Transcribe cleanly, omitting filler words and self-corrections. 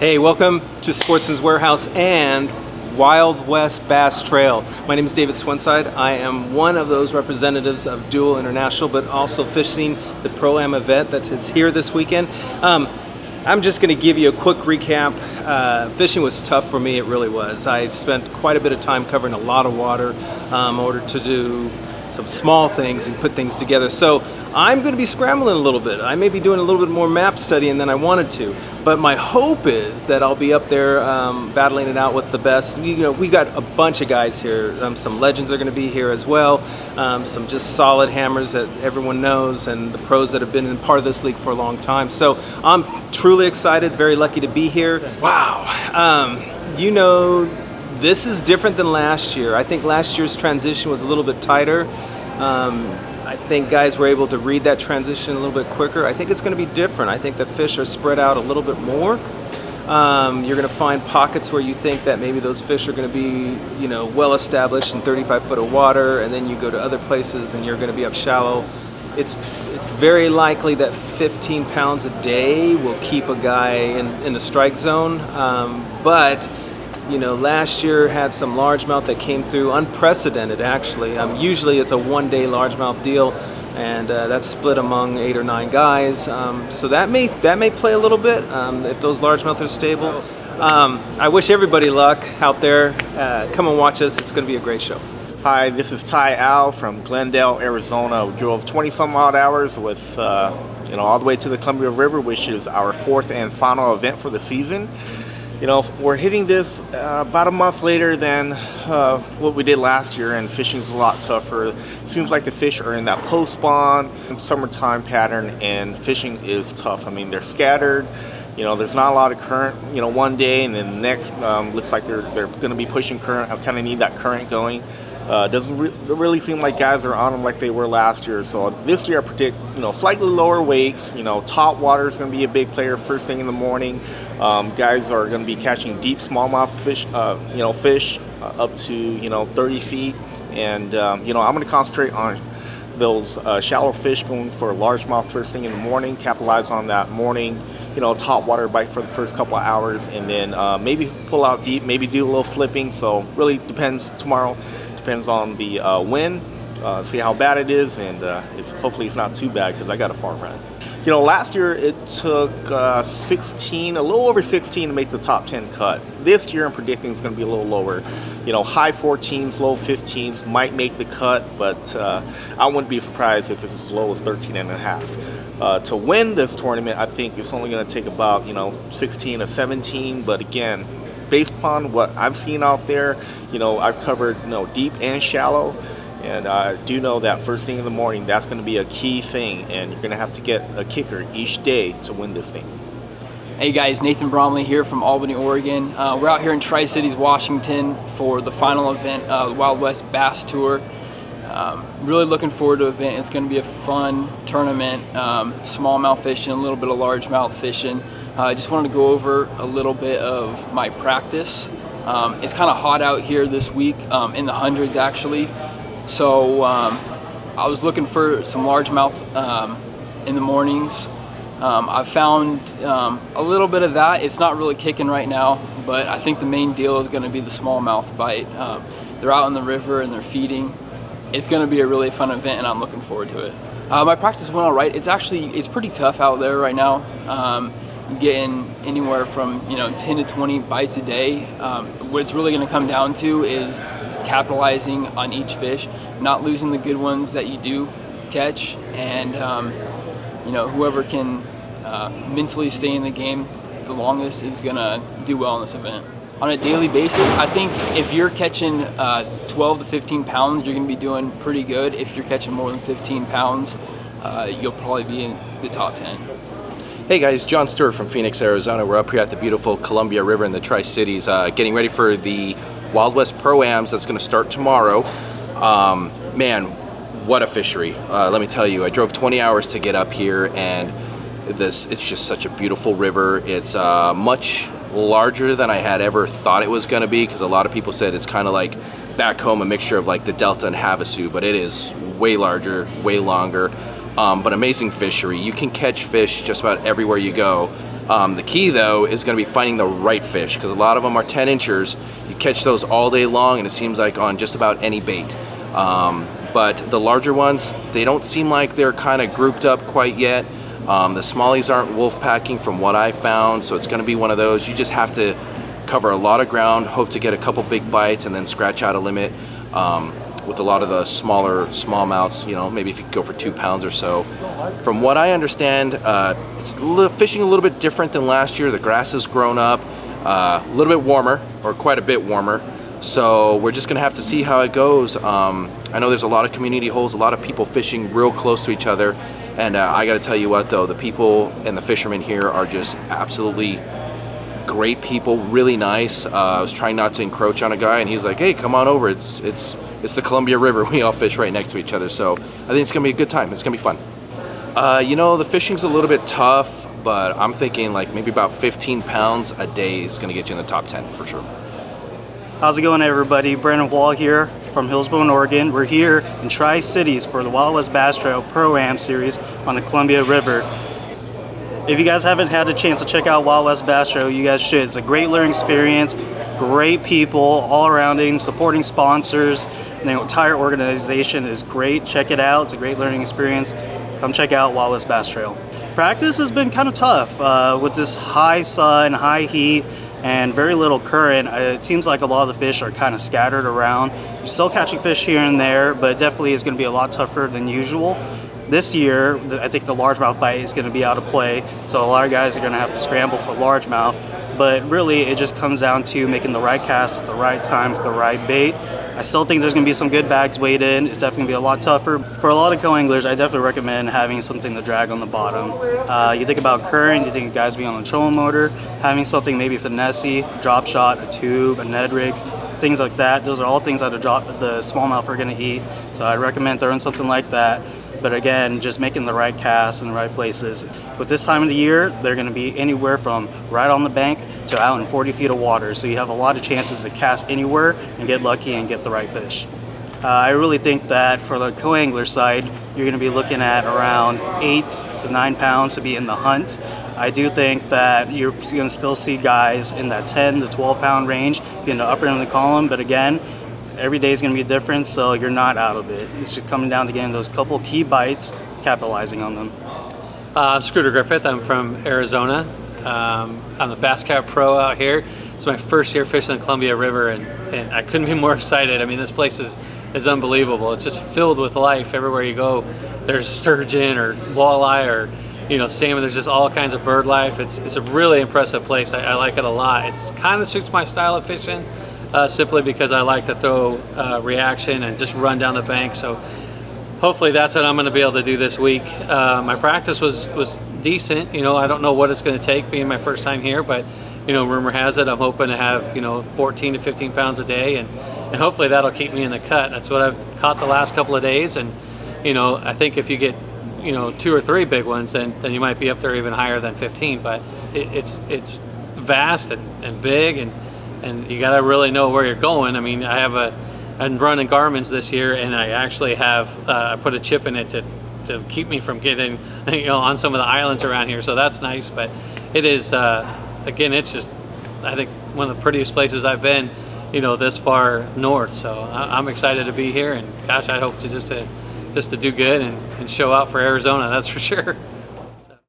Hey, welcome to Sportsman's Warehouse and Wild West Bass Trail. My name is David Swenside. I am one of those representatives of Dual International, but also fishing the Pro-Am event that is here this weekend. I'm just going to give you a quick recap. Fishing was tough for me, it really was. I spent quite a bit of time covering a lot of water in order to do some small things and put things together. So I'm going to be scrambling a little bit. I may be doing a little bit more map studying than I wanted to, but my hope is that I'll be up there battling it out with the best. We got a bunch of guys here. Some legends are going to be here as well. Some just solid hammers that everyone knows, and the pros that have been in part of this league for a long time. So I'm truly excited, very lucky to be here. Wow. This is different than last year. I think last year's transition was a little bit tighter. I think guys were able to read that transition a little bit quicker. I think it's going to be different. I think the fish are spread out a little bit more. You're going to find pockets where you think that maybe those fish are going to be, well established in 35 foot of water, and then you go to other places and you're going to be up shallow. It's very likely that 15 pounds a day will keep a guy in the strike zone, but last year had some largemouth that came through, unprecedented actually. Usually it's a one-day largemouth deal, and that's split among 8 or 9 guys. So that may play a little bit if those largemouth are stable. I wish everybody luck out there. Come and watch us. It's going to be a great show. Hi, this is Ty Al from Glendale, Arizona. We drove 20 some odd hours with all the way to the Columbia River, which is our 4th and final event for the season. We're hitting this about a month later than what we did last year, and fishing's a lot tougher. Seems like the fish are in that post-spawn summertime pattern, and fishing is tough. I mean, they're scattered. There's not a lot of current, one day, and then the next looks like they're going to be pushing current. I kind of need that current going. Doesn't really seem like guys are on them like they were last year. So this year I predict, slightly lower weights. Top water is going to be a big player first thing in the morning. Guys are going to be catching deep smallmouth fish, fish up to 30 feet, and I'm going to concentrate on those shallow fish going for largemouth first thing in the morning. Capitalize on that morning, top water bite for the first couple of hours, and then maybe pull out deep, maybe do a little flipping. So really depends tomorrow. Depends on the wind, see how bad it is, and hopefully it's not too bad because I got a far run. Last year it took 16, a little over 16 to make the top 10 cut. This year I'm predicting it's going to be a little lower. High 14s, low 15s might make the cut, but I wouldn't be surprised if it's as low as 13 and a half. To win this tournament, I think it's only going to take about 16 or 17, but again, based upon what I've seen out there, I've covered deep and shallow, and I do know that first thing in the morning, that's going to be a key thing, and you're going to have to get a kicker each day to win this thing. Hey guys, Nathan Bromley here from Albany, Oregon. We're out here in Tri-Cities, Washington for the final event, the Wild West Bass Tour. Really looking forward to the event. It's going to be a fun tournament, smallmouth fishing, a little bit of largemouth fishing. I just wanted to go over a little bit of my practice. It's kind of hot out here this week, in the hundreds actually. So I was looking for some largemouth in the mornings. I've found a little bit of that. It's not really kicking right now, but I think the main deal is going to be the smallmouth bite. They're out in the river and they're feeding. It's going to be a really fun event, and I'm looking forward to it. My practice went all right. It's pretty tough out there right now. Getting anywhere from 10 to 20 bites a day. What it's really going to come down to is capitalizing on each fish, not losing the good ones that you do catch, and whoever can mentally stay in the game the longest is going to do well in this event. On a daily basis, I think if you're catching 12 to 15 pounds, you're going to be doing pretty good. If you're catching more than 15 pounds, you'll probably be in the top 10. Hey guys, Jon Stewart from Phoenix, Arizona. We're up here at the beautiful Columbia River in the Tri-Cities, getting ready for the Wild West Pro-Ams that's going to start tomorrow. Man, what a fishery. Let me tell you, I drove 20 hours to get up here, and it's just such a beautiful river. It's much larger than I had ever thought it was going to be, because a lot of people said it's kind of like back home a mixture of like the Delta and Havasu, but it is way larger, way longer. But amazing fishery. You can catch fish just about everywhere you go. The key though is going to be finding the right fish, because a lot of them are 10 inchers. You catch those all day long and it seems like on just about any bait. But the larger ones, they don't seem like they're kind of grouped up quite yet. The smallies aren't wolf packing from what I found, so it's going to be one of those. You just have to cover a lot of ground, hope to get a couple big bites, and then scratch out a limit. With a lot of the smaller smallmouths, you know, maybe if you could go for 2 pounds or so. From what I understand, it's fishing a little bit different than last year. The grass has grown up, a little bit warmer, or quite a bit warmer. So we're just gonna have to see how it goes. I know there's a lot of community holes, a lot of people fishing real close to each other. And I gotta tell you what though, the people and the fishermen here are just absolutely great people, really nice. I was trying not to encroach on a guy and he's like, hey, come on over. It's the Columbia River. We all fish right next to each other. So I think it's gonna be a good time. It's gonna be fun. You know, the fishing's a little bit tough, but I'm thinking like maybe about 15 pounds a day is gonna get you in the top 10 for sure. How's it going, everybody? Brandon Wall here from Hillsboro, Oregon. We're here in Tri-Cities for the Wild West Bass Trail Pro-Am Series on the Columbia River. If you guys haven't had a chance to check out Wild West Bass Trail, you guys should. It's a great learning experience, great people all around it, supporting sponsors. The entire organization is great. Check it out. It's a great learning experience. Come check out Wild West Bass Trail. Practice has been kind of tough with this high sun, high heat, and very little current. It seems like a lot of the fish are kind of scattered around. You're still catching fish here and there, but definitely it's going to be a lot tougher than usual. This year, I think the largemouth bite is going to be out of play, so a lot of guys are going to have to scramble for largemouth. But really, it just comes down to making the right cast at the right time with the right bait. I still think there's going to be some good bags weighed in. It's definitely going to be a lot tougher. For a lot of co-anglers, I definitely recommend having something to drag on the bottom. You think about current, you think guys be on a trolling motor, having something maybe finessey, drop shot, a tube, a Ned rig, things like that. Those are all things that the smallmouth are going to eat. So I'd recommend throwing something like that. But again, just making the right casts in the right places. With this time of the year, they're going to be anywhere from right on the bank to out in 40 feet of water. So you have a lot of chances to cast anywhere and get lucky and get the right fish. I really think that for the co-angler side, you're going to be looking at around 8 to 9 pounds to be in the hunt. I do think that you're going to still see guys in that 10 to 12 pound range in the upper end of the column. But again, every day is going to be different, so you're not out of it. It's just coming down to getting those couple key bites, capitalizing on them. I'm Scooter Griffith. I'm from Arizona. I'm the Bass Cat Pro out here. It's my first year fishing the Columbia River, and I couldn't be more excited. I mean, this place is unbelievable. It's just filled with life. Everywhere you go, there's sturgeon or walleye or salmon. There's just all kinds of bird life. It's a really impressive place. I like it a lot. It kind of suits my style of fishing. Simply because I like to throw reaction and just run down the bank. So hopefully that's what I'm going to be able to do this week. My practice was decent. I don't know what it's going to take being my first time here, but rumor has it I'm hoping to have 14 to 15 pounds a day, and hopefully that'll keep me in the cut. That's what I've caught the last couple of days, and I think if you get 2 or 3 big ones, then you might be up there even higher than 15. But it's vast and big, and you got to really know where you're going. I mean, I'm running Garmin's this year, and I actually have I put a chip in it to keep me from getting on some of the islands around here. So that's nice. But it is again, it's just I think one of the prettiest places I've been, this far north. So I'm excited to be here, and gosh, I hope to just to do good and show out for Arizona. That's for sure.